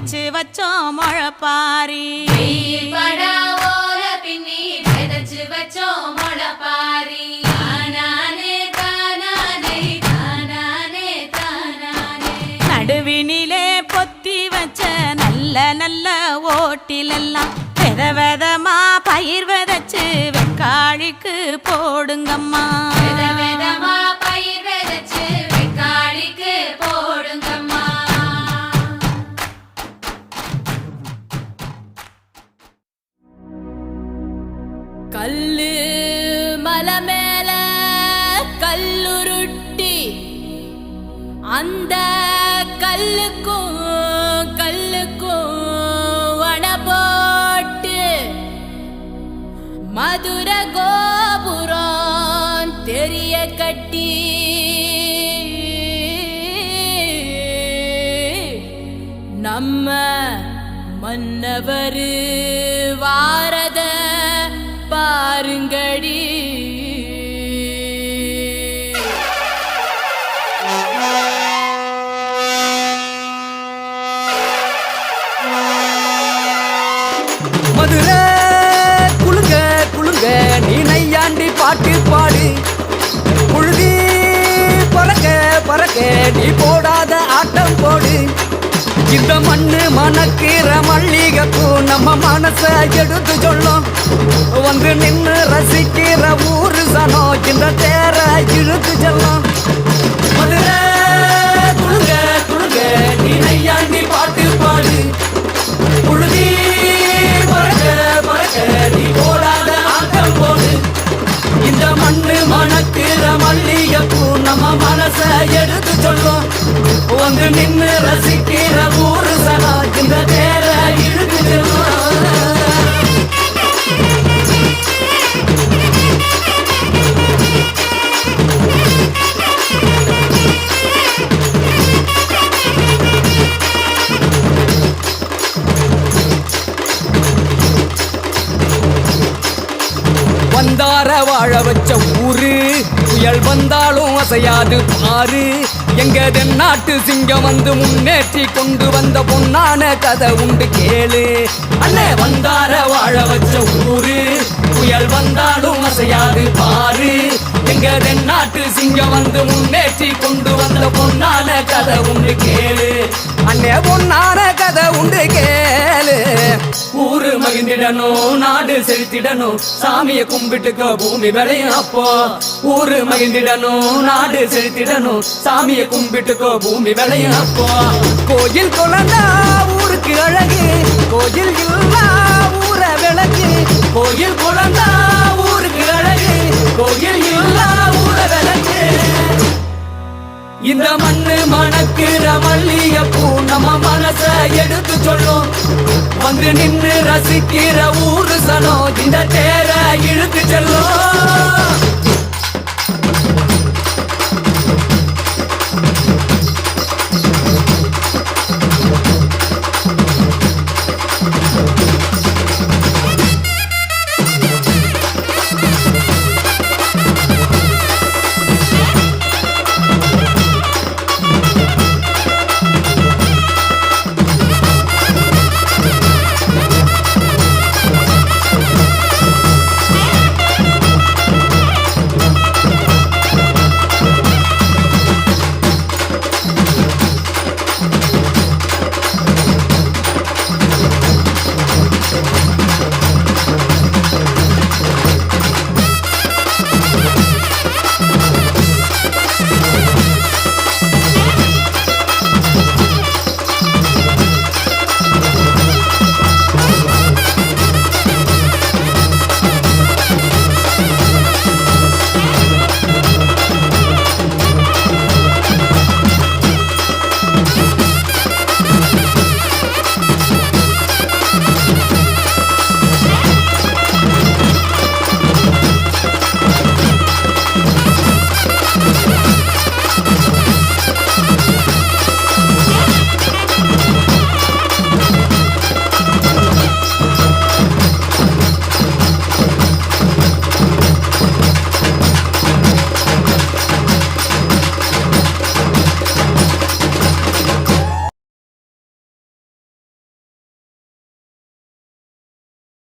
விதைச்சு வச்சோம் முளைப்பாரி பின்னி விதைச்சு வச்சோம் முளைப்பாரி நடுவினிலே பொத்தி வச்ச நல்ல நல்ல ஓட்டிலெல்லாம் வித விதமா பயிர் விதைச்சு வெக்காளிக்கு போடுங்கம்மா வித விதமா பயிர் விதைச்சு வெக்காளிக்கு போடுங்கம்மா கல்லு மலை மேல கல்லுருட்டி அந்த கல்லுக்கும் வட போட்டு மதுர கோபுரம் தெரிய கட்டி நம்ம மன்னவர் வாரத பாருங்கடி மதுரை குளுங்க குளுங்க நீ நையாண்டி பாட்டு பாடு புழுதி பறக்க பறக்க நீ போடாத ஆட்டம் போடு இந்த மண்ணு மணக்கிற மல்லிகைப்பூ நம்ம மனச எடுத்து சொல்லும் வந்து நின்று ரசிக்கிற ஊரு சனம் இந்த தேர இழுத்து செல்லும் மதுரை குளுங்க குளுங்க நீ நையாண்டி பாட்டு பாடு புழுதி பறக்க பறக்க நீ போடாத ஆட்டம் போடு இந்த மண்ணு மணக்கிற மல்லிகைப்பூ நம்ம மனச எடுத்து சொல்லும் வந்து நின்று ரசிக்கிற ஊரு சனா இந்த தேர இழுத்து செல்லும் வந்தார வாழ வச்ச ஊரு புயல் வந்தாலும் அசையாது பாரு எங்க தென்னாட்டு சிங்கம் வந்து முன்னேற்றி கொண்டு வந்த பொன்னான கதை உண்டு கேளு அண்ணே வந்தார வாழ வச்ச ஊரு புயல் வந்தாலும் அசையாது பாரு எங்க தென்னாட்டு சிங்கம் வந்து முன்னேற்றி கொண்டு வந்த பொன்னான கதை உண்டு கேளு அண்ணே பொன்னான கதை உண்டு கேளு ஊரு மகிழ்ந்திடணும் நாடு செலுத்திடணும் சாமியை கும்பிட்டுக்க பூமி விளையும் அப்போ ஊரு மகிழ்ந்திடணும் நாடு செலுத்திடணும் சாமியை கும்பிட்டுக்கோ பூமி விளையும் அப்போ கோயில் குழந்தா ஊருக்கு அழகு கோயில் இல்லா ஊர விளக்கு கோயில் குழந்தா ஊருக்கு அழகு கோயில் இல்லா ஊர விளக்கு இந்த மண்ணு மணக்கிற மல்லிகைப்பூ நம்ம மனச எடுத்து சொல்லும் வந்து நின்று ரசிக்கிற ஊரு சனம் இந்த தேர இழுத்து செல்லும்